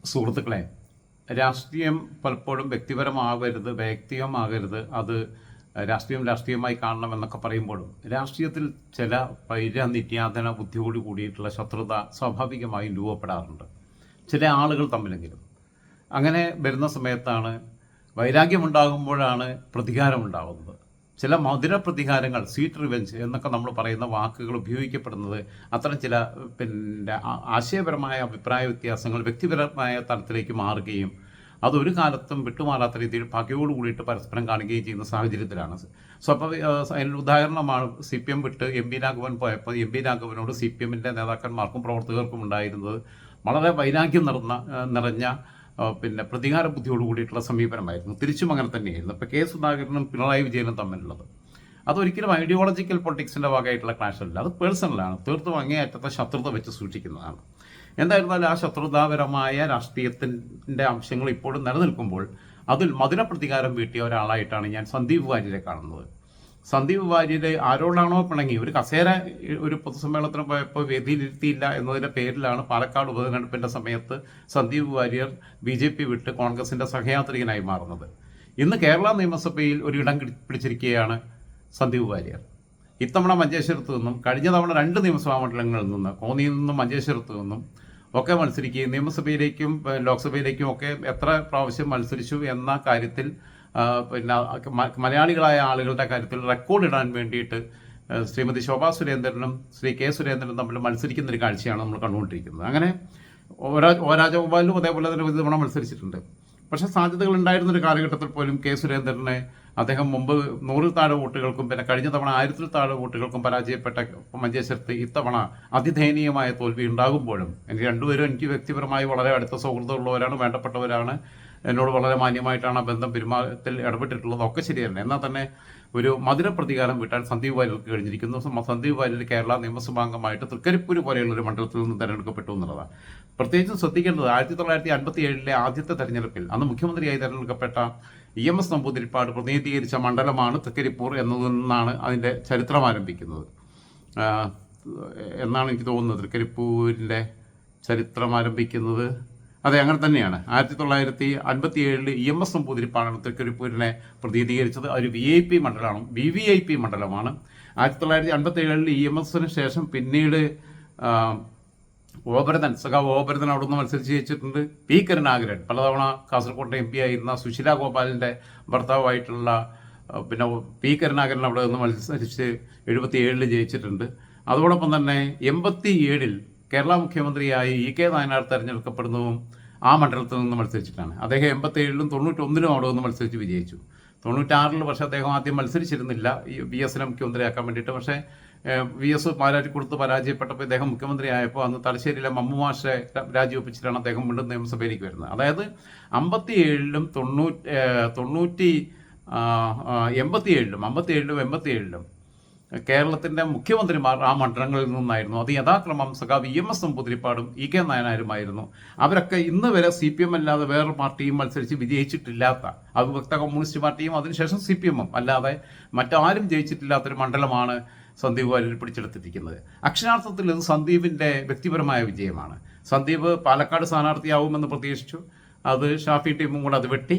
സുഹൃത്തുക്കളെ, രാഷ്ട്രീയം പലപ്പോഴും വ്യക്തിപരമാകരുത്, അത് രാഷ്ട്രീയമായി കാണണമെന്നൊക്കെ പറയുമ്പോഴും രാഷ്ട്രീയത്തിൽ ചില നിര്യാതന ബുദ്ധിയോട് കൂടിയിട്ടുള്ള ശത്രുത സ്വാഭാവികമായും രൂപപ്പെടാറുണ്ട്, ചില ആളുകൾ തമ്മിലെങ്കിലും. അങ്ങനെ വരുന്ന സമയത്താണ് വൈരാഗ്യമുണ്ടാകുമ്പോഴാണ് പ്രതികാരമുണ്ടാകുന്നത്. ചില മധുര പ്രതികാരങ്ങൾ, സ്വീറ്റ് റിവെഞ്ച് എന്നൊക്കെ നമ്മൾ പറയുന്ന വാക്കുകൾ ഉപയോഗിക്കപ്പെടുന്നത് അത്തരം ചില ആശയപരമായ അഭിപ്രായ വ്യത്യാസങ്ങൾ വ്യക്തിപരമായ തലത്തിലേക്ക് മാറുകയും അതൊരു കാലത്തും വിട്ടുമാറാത്ത രീതിയിൽ പകയോട് കൂടിയിട്ട് പരസ്പരം കാണുകയും ചെയ്യുന്ന സാഹചര്യത്തിലാണ്. അതിന് ഉദാഹരണമാണ് CPM വിട്ട് MP രാഘവൻ പോയപ്പോൾ MP രാഘവനോട് CPMൻ്റെ നേതാക്കന്മാർക്കും പ്രവർത്തകർക്കും ഉണ്ടായിരുന്നത് വളരെ വൈരാഗ്യം നിറഞ്ഞ പ്രതികാര ബുദ്ധിയോട് കൂടിയിട്ടുള്ള സമീപനമായിരുന്നു. തിരിച്ചും അങ്ങനെ തന്നെയായിരുന്നു. ഇപ്പോൾ K സുധാകരനും പിണറായി വിജയനും തമ്മിലുള്ളത് അതൊരിക്കലും ഐഡിയോളജിക്കൽ പൊളിറ്റിക്സിൻ്റെ ഭാഗമായിട്ടുള്ള ക്ലാഷ് അല്ല, അത് പേഴ്സണലാണ്. തീർത്തും അങ്ങേയറ്റത്തെ ശത്രുത വെച്ച് സൂക്ഷിക്കുന്നതാണ്. എന്തായിരുന്നാലും ആ ശത്രുതാപരമായ രാഷ്ട്രീയത്തിൻ്റെ അംശങ്ങൾ ഇപ്പോഴും നിലനിൽക്കുമ്പോൾ അതിൽ മധുര പ്രതികാരം വീട്ടിയ ഒരാളായിട്ടാണ് ഞാൻ സന്ദീപ് വാര്യരെ കാണുന്നത്. സന്ദീപ് വാര്യരെ ആരോടാണോ പിണങ്ങി ഒരു കസേര ഒരു പൊതുസമ്മേളനത്തിന് പോയപ്പോൾ വേദിയിലിരുത്തിയില്ല എന്നതിൻ്റെ പേരിലാണ് പാലക്കാട് ഉപതെരഞ്ഞെടുപ്പിൻ്റെ സമയത്ത് സന്ദീപ് വാര്യർ BJP വിട്ട് കോൺഗ്രസിൻ്റെ സഹയാത്രികനായി മാറുന്നത്. ഇന്ന് കേരള നിയമസഭയിൽ ഒരു ഇടം പിടിച്ചിരിക്കുകയാണ് സന്ദീപ് വാര്യർ. ഇത്തവണ മഞ്ചേശ്വരത്ത് നിന്നും കഴിഞ്ഞ തവണ 2 നിയമസഭാ മണ്ഡലങ്ങളിൽ നിന്ന് കോന്നിയിൽ നിന്നും മഞ്ചേശ്വരത്ത് നിന്നും ഒക്കെ മത്സരിക്കുകയും നിയമസഭയിലേക്കും ലോക്സഭയിലേക്കും ഒക്കെ എത്ര പ്രാവശ്യം മത്സരിച്ചു എന്ന കാര്യത്തിൽ മലയാളികളായ ആളുകളുടെ കാര്യത്തിൽ റെക്കോർഡ് ഇടാൻ വേണ്ടിയിട്ട് ശ്രീമതി ശോഭാ സുരേന്ദ്രനും ശ്രീ K സുരേന്ദ്രനും തമ്മിൽ മത്സരിക്കുന്ന ഒരു കാഴ്ചയാണ് നമ്മൾ കണ്ടുകൊണ്ടിരിക്കുന്നത്. അങ്ങനെ O രാജഗോപാലും അതേപോലെ തന്നെ ഒരു തവണ മത്സരിച്ചിട്ടുണ്ട്. പക്ഷേ സാധ്യതകൾ ഉണ്ടായിരുന്നൊരു കാലഘട്ടത്തിൽ പോലും K സുരേന്ദ്രനെ അദ്ദേഹം മുമ്പ് 100-ൽ താഴെ വോട്ടുകൾക്കും പിന്നെ കഴിഞ്ഞ തവണ 1000-ൽ താഴെ വോട്ടുകൾക്കും പരാജയപ്പെട്ട മഞ്ചേശ്വരത്ത് ഇത്തവണ അതിദയനീയമായ തോൽവി ഉണ്ടാകുമ്പോഴും രണ്ടുപേരും എനിക്ക് വ്യക്തിപരമായി വളരെ അടുത്ത സൗഹൃദമുള്ളവരാണ്, വേണ്ടപ്പെട്ടവരാണ്, എന്നോട് വളരെ മാന്യമായിട്ടാണ് ആ ബന്ധം പെരുമാറ്റത്തിൽ ഇടപെട്ടിട്ടുള്ളത്, ഒക്കെ ശരിയല്ല. എന്നാൽ തന്നെ ഒരു മധുര പ്രതികാരം വീട്ടാൻ സന്ദീപ് വാര്യർക്ക് കഴിഞ്ഞിരിക്കുന്നു. സന്ദീപ് വാര്യർ കേരള നിയമസഭാംഗമായിട്ട് തൃക്കരിപ്പൂര് പോലെയുള്ളൊരു മണ്ഡലത്തിൽ നിന്ന് തിരഞ്ഞെടുക്കപ്പെട്ടു എന്നുള്ളതാണ്. പ്രത്യേകിച്ചും ശ്രദ്ധിക്കേണ്ടത് 1957 ആദ്യത്തെ തെരഞ്ഞെടുപ്പിൽ അന്ന് മുഖ്യമന്ത്രിയായി തിരഞ്ഞെടുക്കപ്പെട്ട EMS നമ്പൂതിരിപ്പാട് പ്രതിനിധീകരിച്ച മണ്ഡലമാണ് തൃക്കരിപ്പൂർ എന്നതിൽ നിന്നാണ് അതിൻ്റെ ചരിത്രം ആരംഭിക്കുന്നത് എന്നാണ് എനിക്ക് തോന്നുന്നത്. തൃക്കരിപ്പൂരിൻ്റെ ചരിത്രം ആരംഭിക്കുന്നത് അതെ, അങ്ങനെ തന്നെയാണ്. 1957 EMS നമ്പൂതിരിപ്പാടാണ് തൃക്കരിപ്പൂരിനെ പ്രതിനിധീകരിച്ചത്. ഒരു VIP മണ്ഡലമാണ്, VVIP മണ്ഡലമാണ്. 1957 EMSന് ശേഷം പിന്നീട് സഖാവ് ഓപരതൻ അവിടെ നിന്ന് മത്സരിച്ച് ജയിച്ചിട്ടുണ്ട്. P കരുണാകരൻ പലതവണ കാസർഗോഡ് MP ആയിരുന്ന സുശീല ഗോപാലിൻ്റെ ഭർത്താവായിട്ടുള്ള P കരുണാകരൻ അവിടെ നിന്ന് മത്സരിച്ച് 77 ജയിച്ചിട്ടുണ്ട്. അതോടൊപ്പം തന്നെ 87 കേരള മുഖ്യമന്ത്രിയായി EK നായനാർ തെരഞ്ഞെടുക്കപ്പെടുന്നതും ആ മണ്ഡലത്തിൽ നിന്ന് മത്സരിച്ചിട്ടാണ്. അദ്ദേഹം 87-ലും 91-ലും അവിടെ നിന്ന് മത്സരിച്ച് വിജയിച്ചു. 96-ൽ പക്ഷേ അദ്ദേഹം ആദ്യം മത്സരിച്ചിരുന്നില്ല VSനെ മുഖ്യമന്ത്രിയാക്കാൻ വേണ്ടിയിട്ട്. പക്ഷേ VS പാലാരിക്കുളത്ത് പരാജയപ്പെട്ടപ്പോൾ ഇദ്ദേഹം മുഖ്യമന്ത്രിയായപ്പോൾ അന്ന് തലശ്ശേരിയിലെ മമ്മുമാഷെ രാജിവെപ്പിച്ചിട്ടാണ് അദ്ദേഹം വീണ്ടും നിയമസഭയിലേക്ക് വരുന്നത്. അതായത് 57-ലും 87-ലും കേരളത്തിൻ്റെ മുഖ്യമന്ത്രിമാർ ആ മണ്ഡലങ്ങളിൽ നിന്നായിരുന്നു. അത് യഥാക്രമം സഖാവ് EMS നമ്പൂതിരിപ്പാടും EK നായനാരുമായിരുന്നു. അവരൊക്കെ ഇന്ന് വരെ CPM അല്ലാതെ വേറൊരു പാർട്ടിയും മത്സരിച്ച് വിജയിച്ചിട്ടില്ലാത്ത, അവിഭക്ത കമ്മ്യൂണിസ്റ്റ് പാർട്ടിയും അതിനുശേഷം CPM-ഉം അല്ലാതെ മറ്റാരും ജയിച്ചിട്ടില്ലാത്തൊരു മണ്ഡലമാണ് സന്ദീപ് വാര്യർ പിടിച്ചെടുത്തിരിക്കുന്നത്. അക്ഷരാർത്ഥത്തിൽ ഇത് സന്ദീപിൻ്റെ വ്യക്തിപരമായ വിജയമാണ്. സന്ദീപ് പാലക്കാട് സ്ഥാനാർത്ഥിയാവുമെന്ന് പ്രതീക്ഷിച്ചു. അത് ഷാഫി ടീമും കൂടെ അത് വെട്ടി.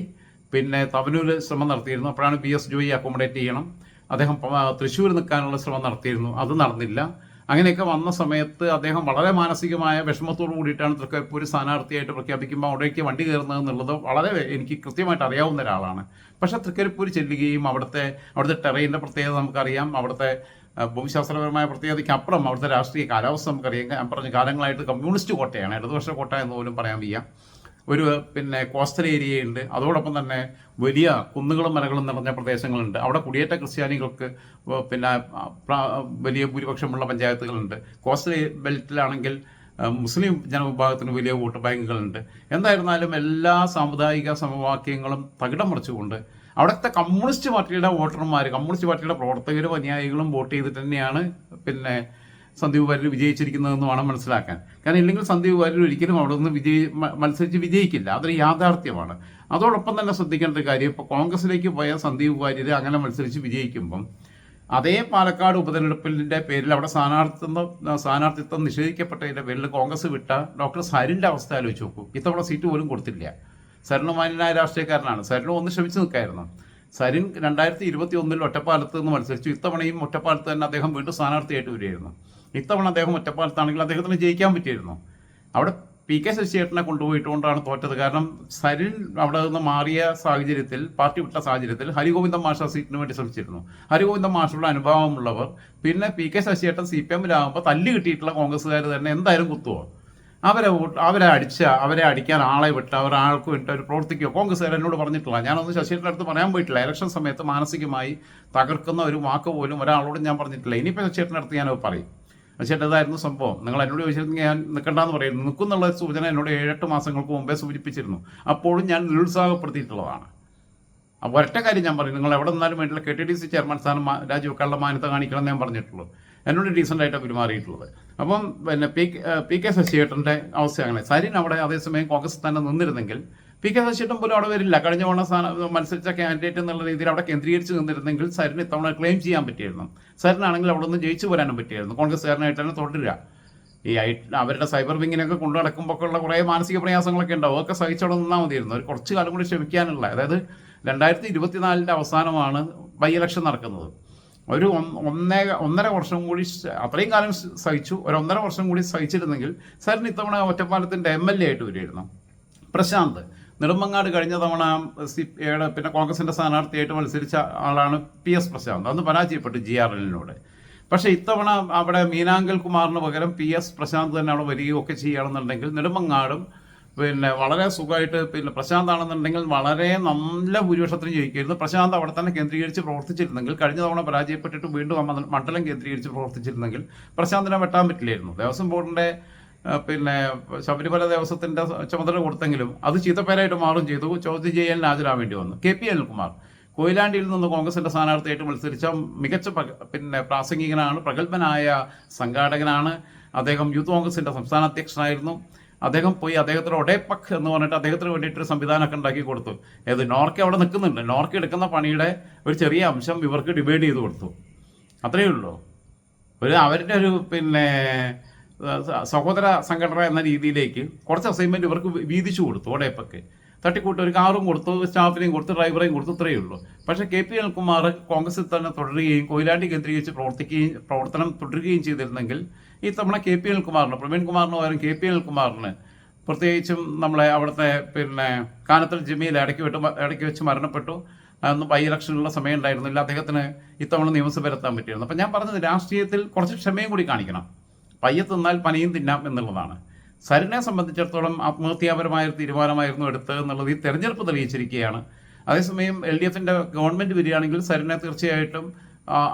പിന്നെ തവനൂർ ശ്രമം നടത്തിയിരുന്നു. അപ്പോഴാണ് PS ജോയി അക്കോമഡേറ്റ് ചെയ്യണം. അദ്ദേഹം തൃശ്ശൂർ നിൽക്കാനുള്ള ശ്രമം നടത്തിയിരുന്നു, അത് നടന്നില്ല. അങ്ങനെയൊക്കെ വന്ന സമയത്ത് അദ്ദേഹം വളരെ മാനസികമായ വിഷമത്തോടു കൂടിയിട്ടാണ് തൃക്കരിപ്പൂർ സ്ഥാനാർത്ഥിയായിട്ട് പ്രഖ്യാപിക്കുമ്പോൾ അവിടേക്ക് വണ്ടി കയറുന്നത് എന്നുള്ളത് വളരെ എനിക്ക് കൃത്യമായിട്ട് അറിയാവുന്ന ഒരാളാണ്. പക്ഷേ തൃക്കരിപ്പൂർ ചെല്ലുകയും അവിടുത്തെ ടെറൈൻ്റെ പ്രത്യേകത നമുക്കറിയാം, അവിടുത്തെ ഭൂമിശാസ്ത്രപരമായ പ്രത്യേകതയ്ക്കപ്പുറം അവിടുത്തെ രാഷ്ട്രീയ കാലാവസ്ഥ നമുക്കറിയാം. ഞാൻ പറഞ്ഞ കാലങ്ങളായിട്ട് കമ്മ്യൂണിസ്റ്റ് കോട്ടയാണ്, ഇടതുപക്ഷ കോട്ട എന്ന് പോലും പറയാൻ വയ്യ. ഒരു കോസ്റ്റൽ ഏരിയയുണ്ട്, അതോടൊപ്പം തന്നെ വലിയ കുന്നുകളും മലകളും നിറഞ്ഞ പ്രദേശങ്ങളുണ്ട്. അവിടെ കുടിയേറ്റ ക്രിസ്ത്യാനികൾക്ക് വലിയ ഭൂരിപക്ഷമുള്ള പഞ്ചായത്തുകളുണ്ട്. കോസ്റ്റൽ ബെൽറ്റിലാണെങ്കിൽ മുസ്ലിം ജനവിഭാഗത്തിന് വലിയ വോട്ട് ബാങ്കുകളുണ്ട്. എന്തായിരുന്നാലും എല്ലാ സാമുദായിക സമവാക്യങ്ങളും തകിടം മറിച്ചുകൊണ്ട് അവിടുത്തെ കമ്മ്യൂണിസ്റ്റ് പാർട്ടിയുടെ വോട്ടർമാർ, കമ്മ്യൂണിസ്റ്റ് പാർട്ടിയുടെ പ്രവർത്തകരും അനുയായികളും വോട്ട് ചെയ്തിട്ട് തന്നെയാണ് സന്ദീപ് വാര്യർ വിജയിച്ചിരിക്കുന്നതെന്ന് വേണം മനസ്സിലാക്കാൻ. കാരണം ഇല്ലെങ്കിൽ സന്ദീപ് വാര്യർ ഒരിക്കലും അവിടെ നിന്ന് മത്സരിച്ച് വിജയിക്കില്ല, അതൊരു യാഥാർത്ഥ്യമാണ്. അതോടൊപ്പം തന്നെ ശ്രദ്ധിക്കേണ്ട ഒരു കാര്യം, ഇപ്പോൾ കോൺഗ്രസിലേക്ക് പോയ സന്ദീപ് വാര്യർ അങ്ങനെ മത്സരിച്ച് വിജയിക്കുമ്പം അതേ പാലക്കാട് ഉപതെരഞ്ഞെടുപ്പിൻ്റെ പേരിൽ അവിടെ സ്ഥാനാർത്ഥിത്വം നിഷേധിക്കപ്പെട്ടതിൻ്റെ പേരിൽ കോൺഗ്രസ് വിട്ട ഡോക്ടർ സരിൻ്റെ അവസ്ഥ ആലോചിച്ച് നോക്കൂ. ഇത്തവണ സീറ്റ് പോലും കൊടുത്തില്ല. സരിന് മാന്യനായ രാഷ്ട്രീയക്കാരനാണ്. സരിന് ഒന്ന് ശ്രമിച്ചു നിൽക്കായിരുന്നു. സരിൻ 2021 ഒറ്റപ്പാലത്ത് നിന്ന് മത്സരിച്ചു. ഇത്തവണയും ഒറ്റപ്പാലത്ത് തന്നെ അദ്ദേഹം വീണ്ടും സ്ഥാനാർത്ഥിയായിട്ട് വരികയായിരുന്നു. ഇത്തവണ അദ്ദേഹം ഒറ്റപ്പാലത്താണെങ്കിൽ അദ്ദേഹത്തിന് ജയിക്കാൻ പറ്റിയിരുന്നു. അവിടെ PK ശശിയേട്ടനെ കൊണ്ടുപോയിട്ടുകൊണ്ടാണ് തോറ്റത്. കാരണം സരിൻ അവിടെ നിന്ന് മാറിയ സാഹചര്യത്തിൽ, പാർട്ടി വിട്ട സാഹചര്യത്തിൽ ഹരിഗോവിന്ദൻ മാഷ സീറ്റിന് വേണ്ടി ശ്രമിച്ചിരുന്നു. ഹരിഗോവിന്ദൻ മാഷുള്ള അനുഭവമുള്ളവർ പിന്നെ PK ശശിയേട്ടൻ CPM-ലാകുമ്പോൾ തല്ല് കിട്ടിയിട്ടുള്ള കോൺഗ്രസ്സുകാർ തന്നെ എന്തായാലും കുത്തുവോ? അവരെ അടിക്കാൻ ആളെ വിട്ട് ഒരാൾക്ക് വിട്ട് അവർ പ്രവർത്തിക്കുകയോ കോൺഗ്രസ്സുകാർ എന്നോട് പറഞ്ഞിട്ടില്ല. ഞാനൊന്നും ശശിയുടെ അടുത്ത് പറയാൻ പോയിട്ടില്ല. ഇലക്ഷൻ സമയത്ത് മാനസികമായി തകർക്കുന്ന ഒരു വാക്ക് പോലും ഒരാളോടും ഞാൻ പറഞ്ഞിട്ടില്ല. ഇനിയിപ്പോൾ ശശിയുടെ അടുത്ത് ഞാനത് പറയും. ശശിയുടെ ഇതായിരുന്നു സംഭവം. നിങ്ങൾ എന്നോട് ചോദിച്ചിരുന്നെങ്കിൽ ഞാൻ നിൽക്കണ്ടെന്ന് പറയുന്നു. നിൽക്കുന്നുള്ള സൂചന എന്നോട് 7-8 മാസങ്ങൾക്ക് മുമ്പേ സൂചിപ്പിച്ചിരുന്നു. അപ്പോഴും ഞാൻ നിരുത്സാഹപ്പെടുത്തിയിട്ടുള്ളതാണ്. അപ്പോൾ ഒറ്റ കാര്യം ഞാൻ പറയും, നിങ്ങൾ എവിടെ നിന്നാലും വേണ്ടിയുള്ള KTDC ചെയർമാൻ സ്ഥാനം രാജിവെക്കാനുള്ള മാന്യത കാണിക്കണം എന്ന് ഞാൻ പറഞ്ഞിട്ടുള്ളൂ. എന്നോട് ഡീസൻ്റായിട്ടാണ് പെരുമാറിയിട്ടുള്ളത്. അപ്പം പിന്നെ PK ശശിയേട്ടൻ്റെ അവസ്ഥ അങ്ങനെ. സരിൻ അവിടെ അതേസമയം കോൺഗ്രസ് തന്നെ നിന്നിരുന്നെങ്കിൽ PK ശശിയേട്ടൻ പോലും അവിടെ വരില്ല. കഴിഞ്ഞ തവണ മത്സരിച്ച കാൻഡിഡേറ്റ് എന്നുള്ള രീതിയിൽ അവിടെ കേന്ദ്രീകരിച്ച് നിന്നിരുന്നെങ്കിൽ സരിന് ഇത്തവണ ക്ലെയിം ചെയ്യാൻ പറ്റിയിരുന്നു. സരിനാണെങ്കിൽ അവിടെ നിന്ന് ജയിച്ചു വരാനും പറ്റിയായിരുന്നു. കോൺഗ്രസ്സുകാരനായിട്ട് തന്നെ തുടരുക. ഈ അവരുടെ സൈബർ വിങ്ങിനൊക്കെ കൊണ്ടു നടക്കുമ്പോൾ ഉള്ള കുറേ മാനസിക പ്രയാസങ്ങളൊക്കെ ഉണ്ടാവും. അതൊക്കെ സഹിച്ചവിടെ നിന്നാൽ മതിയായിരുന്നു. ഒരു കുറച്ച് കാലം കൂടി ക്ഷമിക്കാനുള്ള, അതായത് 2024 അവസാനമാണ് ബൈ ഇലക്ഷൻ നടക്കുന്നത്. ഒരു 1.5 വർഷം കൂടി, അത്രയും കാലം സഹിച്ചു, ഒരു 1.5 വർഷം കൂടി സഹിച്ചിരുന്നെങ്കിൽ സരിന് ഇത്തവണ ഒറ്റപ്പാലത്തിൻ്റെ MLA ആയിട്ട് വരുമായിരുന്നു. പ്രശാന്ത് നെടുമങ്ങാട് കഴിഞ്ഞ തവണ പിന്നെ കോൺഗ്രസിൻ്റെ സ്ഥാനാർത്ഥിയായിട്ട് മത്സരിച്ച ആളാണ് PS പ്രശാന്ത്. അന്ന് പരാജയപ്പെട്ടു GRL-നോട്. പക്ഷേ ഇത്തവണ അവിടെ മീനാങ്കൽ കുമാറിന് പകരം PS പ്രശാന്ത് തന്നെ അവിടെ വരികയും ഒക്കെ ചെയ്യുകയാണെന്നുണ്ടെങ്കിൽ നെടുമങ്ങാടും പിന്നെ വളരെ സുഖമായിട്ട്, പിന്നെ പ്രശാന്താണെന്നുണ്ടെങ്കിൽ വളരെ നല്ല ഭൂരിപക്ഷത്തിന് ജയിക്കരുത്. പ്രശാന്ത് അവിടെ തന്നെ കേന്ദ്രീകരിച്ച് പ്രവർത്തിച്ചിരുന്നെങ്കിൽ, കഴിഞ്ഞ തവണ പരാജയപ്പെട്ടിട്ട് വീണ്ടും മണ്ഡലം കേന്ദ്രീകരിച്ച് പ്രവർത്തിച്ചിരുന്നെങ്കിൽ പ്രശാന്തിനെ വെട്ടാൻ പറ്റില്ലായിരുന്നു. ദേവസ്വം ബോർഡിൻ്റെ പിന്നെ ശബരിമല ദേവസ്വത്തിൻ്റെ ചുമതല കൊടുത്തെങ്കിലും അത് ചീത്തപ്പേരായിട്ട് മാറും ചെയ്തു. ചോദ്യം ചെയ്യാൻ ഹാജരാവേണ്ടി വന്നു. KP അനിൽകുമാർ കൊയിലാണ്ടിയിൽ നിന്ന് കോൺഗ്രസിൻ്റെ സ്ഥാനാർത്ഥിയായിട്ട് മത്സരിച്ച മികച്ച പിന്നെ പ്രാസംഗികനാണ്, പ്രഗത്ഭനായ സംഘാടകനാണ്. അദ്ദേഹം യൂത്ത് കോൺഗ്രസിൻ്റെ സംസ്ഥാന അധ്യക്ഷനായിരുന്നു. അദ്ദേഹം പോയി അദ്ദേഹത്തിന് ഒഡേപക് എന്ന് പറഞ്ഞിട്ട് അദ്ദേഹത്തിന് വേണ്ടിയിട്ടൊരു സംവിധാനമൊക്കെ ഉണ്ടാക്കി കൊടുത്തു. നോർക്ക അവിടെ നിൽക്കുന്നുണ്ട്. നോർക്ക എടുക്കുന്ന പണിയുടെ ഒരു ചെറിയ അംശം ഇവർക്ക് ഡിവൈഡ് ചെയ്ത് കൊടുത്തു. അത്രയേ ഉള്ളൂ. അവരുടെ ഒരു പിന്നെ സഹോദര സംഘടന എന്ന രീതിയിലേക്ക് കുറച്ച് അസൈൻമെൻറ്റ് ഇവർക്ക് വീതിച്ചു കൊടുത്തു. ഒഡേപക് തട്ടിക്കൂട്ട് ഒരു കാറും കൊടുത്തു, സ്റ്റാഫിനെയും കൊടുത്തു, ഡ്രൈവറെയും കൊടുത്തു, ഇത്രയേ ഉള്ളൂ. പക്ഷേ KP അനിൽകുമാർ കോൺഗ്രസിൽ തന്നെ തുടരുകയും കൊയിലാണ്ടി കേന്ദ്രീകരിച്ച് പ്രവർത്തനം തുടരുകയും ചെയ്തിരുന്നെങ്കിൽ ഈ തവണ KP അനിൽകുമാറിന്, പ്രവീൺ കുമാറിന് പകരം KP അനിൽകുമാറിന്, പ്രത്യേകിച്ചും നമ്മളെ അവിടുത്തെ പിന്നെ കാനത്തിൽ ജമീൽ ഇടയ്ക്ക് വെച്ച് മരണപ്പെട്ടു. അന്ന് ബൈ ഇലക്ഷനുള്ള സമയം ഉണ്ടായിരുന്നില്ല. അദ്ദേഹത്തിന് ഇത്തവണ നിയമസഭ എത്താൻ പറ്റിയിരുന്നു. അപ്പം ഞാൻ പറഞ്ഞത് രാഷ്ട്രീയത്തിൽ കുറച്ച് ക്ഷമയും കൂടി കാണിക്കണം. പയ്യെ തിന്നാൽ പനിയും തിന്നാം എന്നുള്ളതാണ്. സരിനെ സംബന്ധിച്ചിടത്തോളം ആത്മഹത്യാപരമായൊരു തീരുമാനമായിരുന്നു എടുത്തത് എന്നുള്ളത് ഈ തെരഞ്ഞെടുപ്പ് തെളിയിച്ചിരിക്കുകയാണ്. അതേസമയം LDF-ൻ്റെ ഗവൺമെൻറ് വരികയാണെങ്കിൽ സരിനെ തീർച്ചയായിട്ടും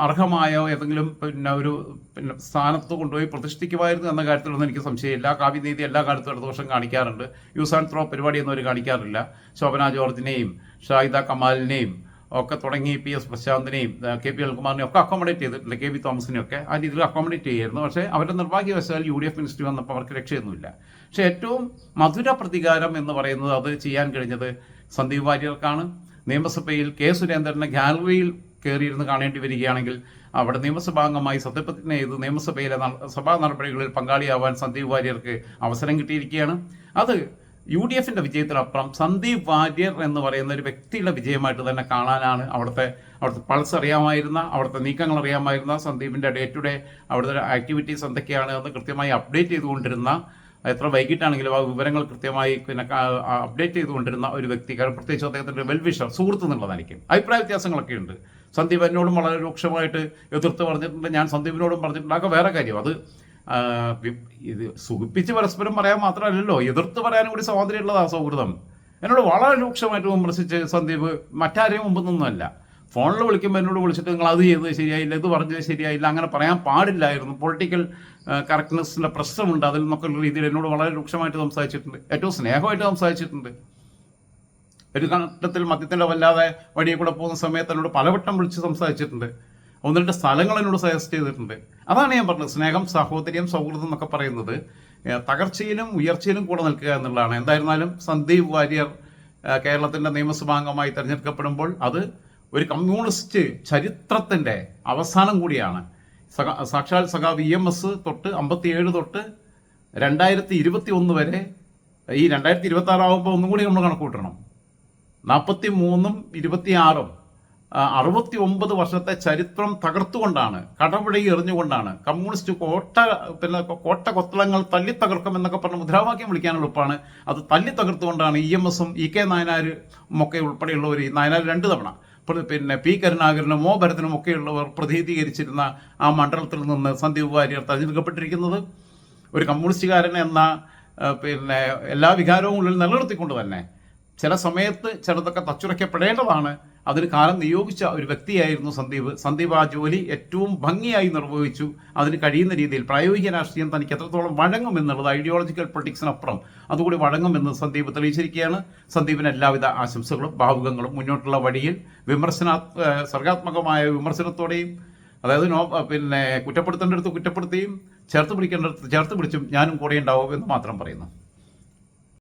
അർഹമായ ഏതെങ്കിലും പിന്നെ സ്ഥാനത്ത് കൊണ്ടുപോയി പ്രതിഷ്ഠിക്കുമായിരുന്നു എന്ന കാര്യത്തിലൊന്നും എനിക്ക് സംശയമില്ല. കാവ്യനീതി എല്ലാ കാലത്തും ഇടതുപക്ഷം കാണിക്കാറുണ്ട്. യൂസ് ആൻഡ് ത്രോ പരിപാടിയൊന്നും അവർ കാണിക്കാറില്ല. ശോഭന ജോർജിനെയും ഷാഹിദ കമാലിനെയും ഒക്കെ തുടങ്ങി PS പ്രശാന്തിനെയും KP അനിൽകുമാറിനെയും ഒക്കെ അക്കോമഡേറ്റ് ചെയ്തിട്ടുണ്ട്. KB തോമസിനെയൊക്കെ ആ രീതിയിൽ അക്കോമഡേറ്റ് ചെയ്യായിരുന്നു. പക്ഷേ അവരുടെ നിർഭാഗ്യവശാൽ UDF മിനിസ്ട്രി വന്നപ്പോൾ അവർക്ക് രക്ഷയൊന്നുമില്ല. പക്ഷേ ഏറ്റവും മധുര പ്രതികാരം എന്ന് പറയുന്നത് അത് ചെയ്യാൻ കഴിഞ്ഞത് സന്ദീപ് വാര്യർക്കാണ്. നിയമസഭയിൽ K സുരേന്ദ്രനെ ഗാലറിയിൽ കയറിയിരുന്ന് കാണേണ്ടി വരികയാണെങ്കിൽ അവിടെ നിയമസഭാംഗമായി സത്യപ്രതിജ്ഞ ചെയ്ത് നിയമസഭയിലെ സഭാ നടപടികളിൽ പങ്കാളിയാവാൻ സന്ദീപ് വാര്യർക്ക് അവസരം കിട്ടിയിരിക്കുകയാണ്. അത് UDF-ൻ്റെ വിജയത്തിനപ്പുറം സന്ദീപ് വാര്യർ എന്ന് പറയുന്ന ഒരു വ്യക്തിയുടെ വിജയമായിട്ട് തന്നെ കാണാനാണ്. അവിടുത്തെ പൾസ് അറിയാമായിരുന്ന, അവിടുത്തെ നീക്കങ്ങൾ അറിയാമായിരുന്ന, സന്ദീപിൻ്റെ ഡേ ടു ഡേ അവിടുത്തെ ആക്ടിവിറ്റീസ് എന്തൊക്കെയാണ് എന്ന് കൃത്യമായി അപ്ഡേറ്റ് ചെയ്തുകൊണ്ടിരുന്ന, എത്ര വൈകിട്ടാണെങ്കിലും ആ വിവരങ്ങൾ കൃത്യമായി പിന്നെ അപ്ഡേറ്റ് ചെയ്തുകൊണ്ടിരുന്ന ഒരു വ്യക്തി. കാരണം പ്രത്യേകിച്ച് അദ്ദേഹത്തിൻ്റെ വെൽവിഷർ, സുഹൃത്ത് എന്നുള്ളതായിരിക്കും. അഭിപ്രായ വ്യത്യാസങ്ങളൊക്കെ ഉണ്ട്. സന്ദീപ് എന്നോടും വളരെ രൂക്ഷമായിട്ട് എതിർത്ത് പറഞ്ഞിട്ടുണ്ട്, ഞാൻ സന്ദീപിനോടും പറഞ്ഞിട്ടുണ്ട്. അതൊക്കെ വേറെ കാര്യം. അത് ഇത് സുഖിപ്പിച്ച് പരസ്പരം പറയാൻ മാത്രമല്ലല്ലോ, എതിർത്ത് പറയാനും കൂടി സ്വാതന്ത്ര്യമുള്ളതാണ് സൗഹൃദം. എന്നോട് വളരെ രൂക്ഷമായിട്ട് വിമർശിച്ച് സന്ദീപ് മറ്റാരെയും മുമ്പൊന്നുമല്ല. ഫോണിൽ വിളിക്കുമ്പോൾ എന്നോട് വിളിച്ചിട്ട് നിങ്ങൾ അത് ചെയ്തത് ശരിയായില്ല, ഇത് പറഞ്ഞത് ശരിയായില്ല, അങ്ങനെ പറയാൻ പാടില്ലായിരുന്നു, പൊളിറ്റിക്കൽ കറക്റ്റ്നെസ്സിൻ്റെ പ്രശ്നമുണ്ട്, അതിൽ നിന്നൊക്കെ രീതിയിൽ എന്നോട് വളരെ രൂക്ഷമായിട്ട് സംസാരിച്ചിട്ടുണ്ട്. ഏറ്റവും സ്നേഹമായിട്ട് സംസാരിച്ചിട്ടുണ്ട്. ഒരു ഘട്ടത്തിൽ മദ്യത്തിൻ്റെ വല്ലാതെ വഴിയെ കൂടെ പോകുന്ന സമയത്ത് എന്നോട് പലവട്ടം വിളിച്ച് സംസാരിച്ചിട്ടുണ്ട്. 1-2 സ്ഥലങ്ങൾ എന്നോട് സജസ്റ്റ് ചെയ്തിട്ടുണ്ട്. അതാണ് ഞാൻ പറഞ്ഞത്, സ്നേഹം, സാഹോദര്യം, സൗഹൃദം എന്നൊക്കെ പറയുന്നത് തകർച്ചയിലും ഉയർച്ചയിലും കൂടെ നിൽക്കുക എന്നുള്ളതാണ്. എന്തായിരുന്നാലും സന്ദീപ് വാര്യർ കേരളത്തിൻ്റെ നിയമസഭാംഗമായി തിരഞ്ഞെടുക്കപ്പെടുമ്പോൾ അത് ഒരു കമ്മ്യൂണിസ്റ്റ് ചരിത്രത്തിൻ്റെ അവസാനം കൂടിയാണ്. സാക്ഷാൽ സഖാവ് EMS തൊട്ട് 57 തൊട്ട് 2021 വരെ, ഈ 2026 ആകുമ്പോൾ ഒന്നും കൂടി നമ്മൾ കണക്ക് കൂട്ടണം, 43ഉം 26ഉം 69 വർഷത്തെ ചരിത്രം തകർത്തുകൊണ്ടാണ്, കടപിടി എറിഞ്ഞുകൊണ്ടാണ് കമ്മ്യൂണിസ്റ്റ് കോട്ട കൊത്തളങ്ങൾ തല്ലി തകർക്കുമെന്നൊക്കെ പറഞ്ഞ് മുദ്രാവാക്യം വിളിക്കാൻ എളുപ്പമാണ്. അത് തല്ലി തകർത്തുകൊണ്ടാണ് EMSഉം EK നായനാരും ഒക്കെ ഉൾപ്പെടെയുള്ളവർ, നായനാർ 2 തവണ, P കരുണാകരനും മോ ഭരതനും ഒക്കെയുള്ളവർ പ്രതിനിധീകരിച്ചിരുന്ന ആ മണ്ഡലത്തിൽ നിന്ന് സന്ദീപ് വാര്യർ തെരഞ്ഞെടുക്കപ്പെട്ടിരിക്കുന്നത്. ഒരു കമ്മ്യൂണിസ്റ്റുകാരൻ എന്ന എല്ലാ വികാരവും ഉള്ളിൽ നിലനിർത്തിക്കൊണ്ട് തന്നെ ചില സമയത്ത് ചിലതൊക്കെ തച്ചുറയ്ക്കപ്പെടേണ്ടതാണ്. അതിന് കാലം നിയോഗിച്ച ഒരു വ്യക്തിയായിരുന്നു സന്ദീപ് ആ ജോലി ഏറ്റവും ഭംഗിയായി നിർവഹിച്ചു. അതിന് കഴിയുന്ന രീതിയിൽ പ്രായോഗിക രാഷ്ട്രീയം തനിക്ക് എത്രത്തോളം വഴങ്ങുമെന്നുള്ളത്, ഐഡിയോളജിക്കൽ പൊളിറ്റിക്സിനപ്പുറം അതുകൂടി വഴങ്ങുമെന്ന് സന്ദീപ് തെളിയിച്ചിരിക്കുകയാണ്. സന്ദീപിന് എല്ലാവിധ ആശംസകളും ഭാവുകങ്ങളും. മുന്നോട്ടുള്ള വഴിയിൽ സർഗാത്മകമായ വിമർശനത്തോടെയും, അതായത് കുറ്റപ്പെടുത്തേണ്ടടുത്ത് കുറ്റപ്പെടുത്തിയും ചേർത്ത് പിടിക്കേണ്ടടുത്ത് ചേർത്ത് പിടിച്ചും ഞാനും കൂടെ ഉണ്ടാവും എന്ന് മാത്രം പറയുന്നു.